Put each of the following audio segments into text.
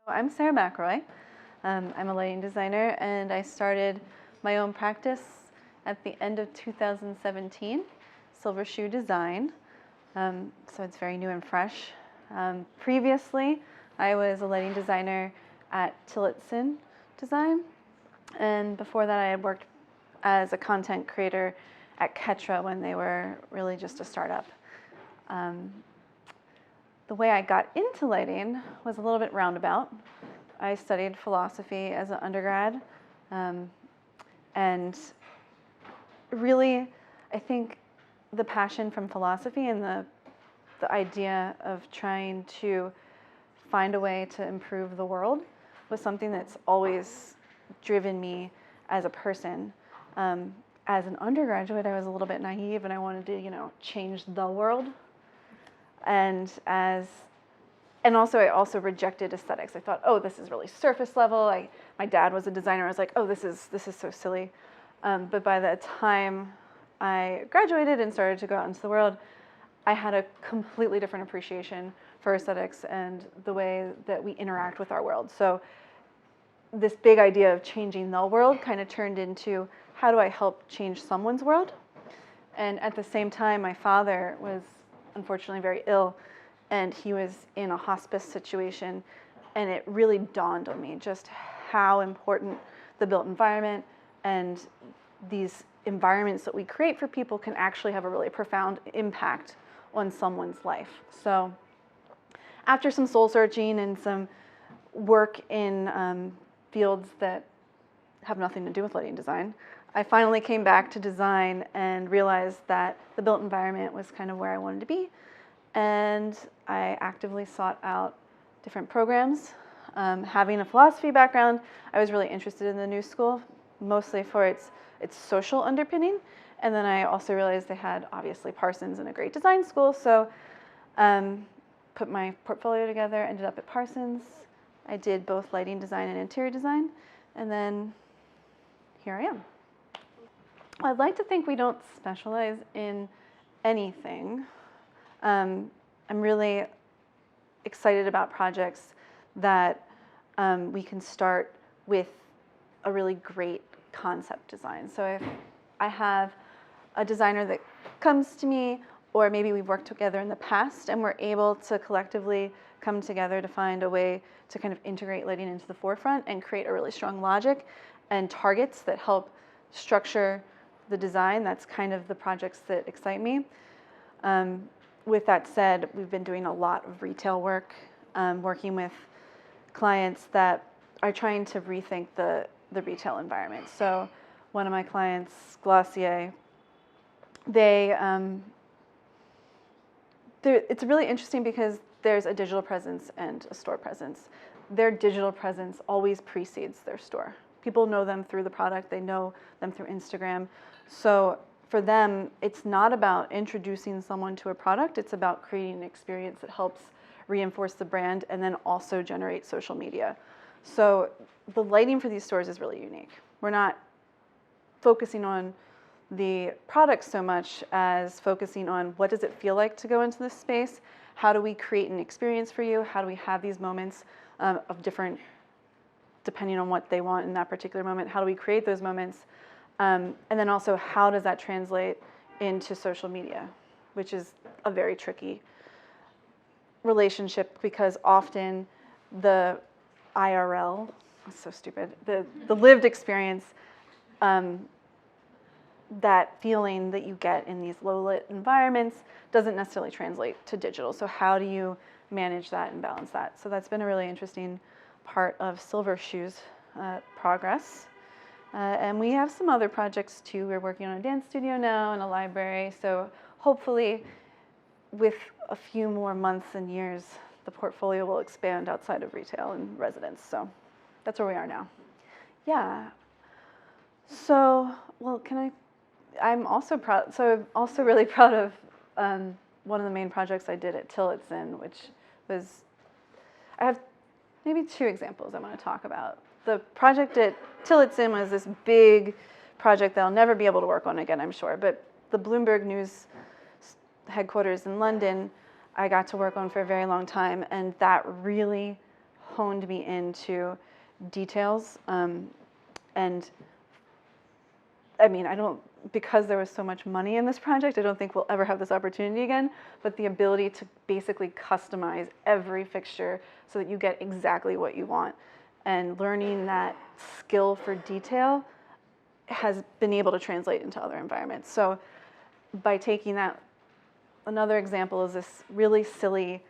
I'm Sara McElroy. I'm a lighting designer, and I started my own practice at the end of 2017, Silver Shoe Design. So it's very new and fresh. Previously, I was a lighting designer at Tillotson Design, and before that I had worked as a content creator at Ketra when they were really just a startup. The way I got into lighting was a little bit roundabout. I studied philosophy as an undergrad, and really, I think the passion from philosophy and the idea of trying to find a way to improve the world was something that's always driven me as a person. As an undergraduate, I was a little bit naive and I wanted to, change the world. And I also rejected aesthetics. I thought, oh, this is really surface level. My dad was a designer. I was like, oh, this is so silly. But by the time I graduated and started to go out into the world, I had a completely different appreciation for aesthetics and the way that we interact with our world. So this big idea of changing the world kind of turned into, how do I help change someone's world? And at the same time, my father was unfortunately very ill, and he was in a hospice situation, and it really dawned on me just how important the built environment and these environments that we create for people can actually have a really profound impact on someone's life. So after some soul searching and some work in fields that have nothing to do with lighting design, I finally came back to design and realized that the built environment was kind of where I wanted to be. And I actively sought out different programs. Having a philosophy background, I was really interested in the New School, mostly for its social underpinning. And then I also realized they had, obviously, Parsons and a great design school. So put my portfolio together, ended up at Parsons. I did both lighting design and interior design. And then here I am. I'd like to think we don't specialize in anything. I'm really excited about projects that we can start with a really great concept design. So if I have a designer that comes to me, or maybe we've worked together in the past and we're able to collectively come together to find a way to kind of integrate lighting into the forefront and create a really strong logic and targets that help structure the design, that's kind of the projects that excite me. With that said, we've been doing a lot of retail work, working with clients that are trying to rethink the retail environment. So one of my clients, Glossier, it's really interesting because there's a digital presence and a store presence. Their digital presence always precedes their store. People know them through the product, they know them through Instagram. So for them, it's not about introducing someone to a product, it's about creating an experience that helps reinforce the brand and then also generate social media. So the lighting for these stores is really unique. We're not focusing on the products so much as focusing on what does it feel like to go into this space? How do we create an experience for you? How do we have these moments of different, depending on what they want in that particular moment, how do we create those moments? And then also, how does that translate into social media, which is a very tricky relationship because often the IRL, that's so stupid, the lived experience, that feeling that you get in these low-lit environments doesn't necessarily translate to digital. So how do you manage that and balance that? So that's been a really interesting part of Silver Shoe's progress. And we have some other projects too. We're working on a dance studio now and a library. So hopefully with a few more months and years, the portfolio will expand outside of retail and residence. So that's where we are now. Yeah. So, well, I'm also proud. So I'm also really proud of one of the main projects I did at Tillotson, which was, I have maybe two examples I want to talk about. The project at Tillotson was this big project that I'll never be able to work on again, I'm sure. But the Bloomberg News headquarters in London, I got to work on for a very long time, and that really honed me into details. And I mean, because there was so much money in this project, I don't think we'll ever have this opportunity again, but the ability to basically customize every fixture so that you get exactly what you want. And learning that skill for detail has been able to translate into other environments. So by taking that, another example is this really silly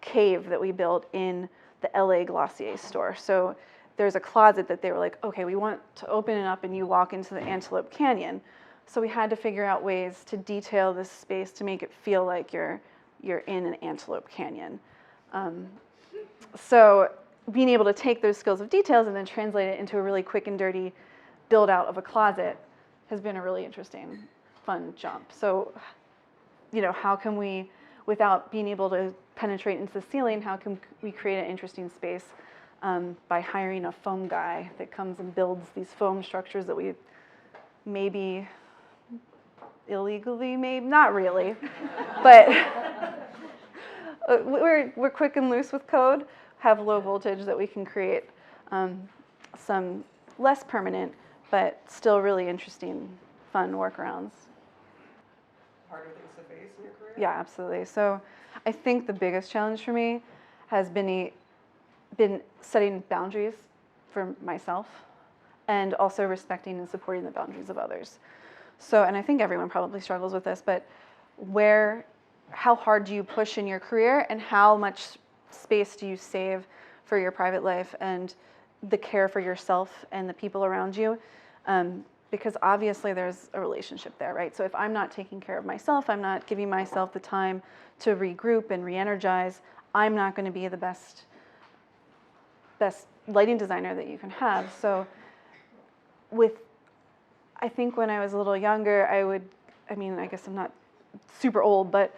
cave that we built in the LA Glossier store. So there's a closet that they were like, okay, we want to open it up and you walk into the Antelope Canyon. So we had to figure out ways to detail this space to make it feel like you're in an Antelope Canyon. So being able to take those skills of details and then translate it into a really quick and dirty build out of a closet has been a really interesting, fun jump. So, how can we, without being able to penetrate into the ceiling, how can we create an interesting space by hiring a foam guy that comes and builds these foam structures that we maybe illegally made, not really, but we're quick and loose with code, have low voltage that we can create some less permanent, but still really interesting, fun workarounds. Harder things to face in your career? Yeah, absolutely. So I think the biggest challenge for me has been setting boundaries for myself and also respecting and supporting the boundaries of others. So, and I think everyone probably struggles with this, but how hard do you push in your career and how much space do you save for your private life and the care for yourself and the people around you? Because obviously there's a relationship there, right? So if I'm not taking care of myself, I'm not giving myself the time to regroup and re-energize, I'm not going to be the best lighting designer that you can have. So I think when I was a little younger, I guess I'm not super old, but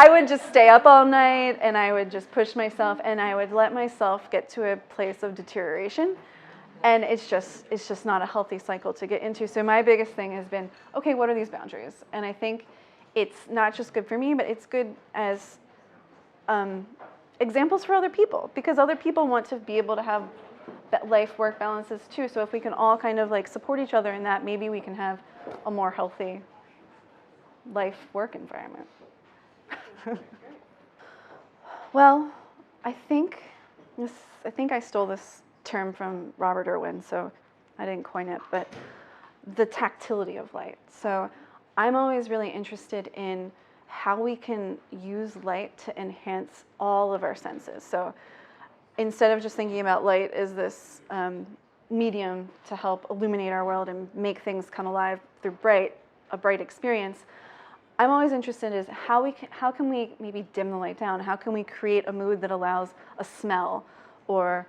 I would just stay up all night and I would just push myself and I would let myself get to a place of deterioration. And it's just not a healthy cycle to get into. So my biggest thing has been, okay, what are these boundaries? And I think it's not just good for me, but it's good as examples for other people, because other people want to be able to have life-work balances too. So if we can all kind of like support each other in that, maybe we can have a more healthy life-work environment. Well, I think I stole this term from Robert Irwin, so I didn't coin it, but the tactility of light. So I'm always really interested in how we can use light to enhance all of our senses. So instead of just thinking about light as this medium to help illuminate our world and make things come alive through a bright experience, I'm always interested in how can we maybe dim the light down? How can we create a mood that allows a smell or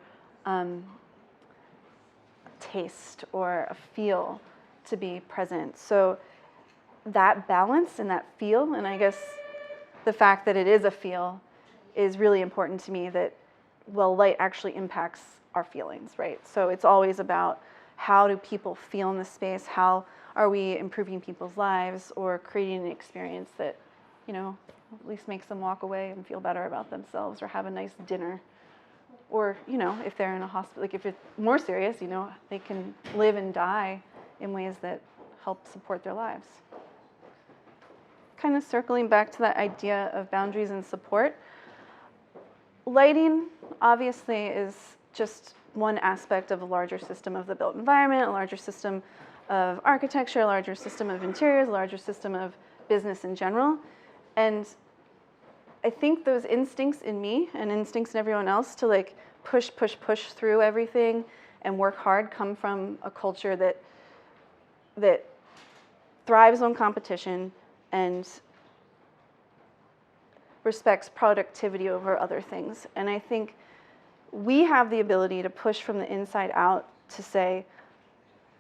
taste or a feel to be present? So that balance and that feel, and I guess the fact that it is a feel is really important to me, that, well, light actually impacts our feelings, right? So it's always about how do people feel in the space? How are we improving people's lives or creating an experience that, at least makes them walk away and feel better about themselves or have a nice dinner? Or, if they're in a hospital, like if it's more serious, they can live and die in ways that help support their lives. Kind of circling back to that idea of boundaries and support, lighting obviously is just one aspect of a larger system of the built environment, a larger system of architecture, a larger system of interiors, a larger system of business in general. And I think those instincts in me and instincts in everyone else to like push through everything and work hard come from a culture that thrives on competition and respects productivity over other things. And I think we have the ability to push from the inside out to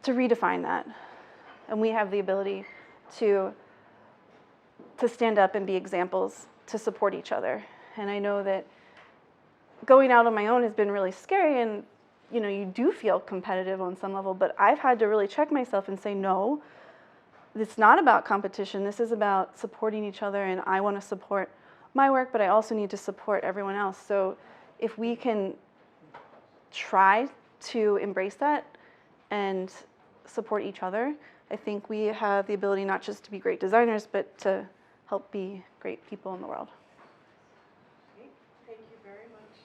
redefine that. And we have the ability to stand up and be examples to support each other. And I know that going out on my own has been really scary, and you do feel competitive on some level, but I've had to really check myself and say, no, it's not about competition. This is about supporting each other, and I want to support my work, but I also need to support everyone else. So if we can try to embrace that and support each other, I think we have the ability not just to be great designers, but to help be great people in the world. Thank you very much.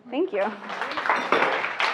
Thank you.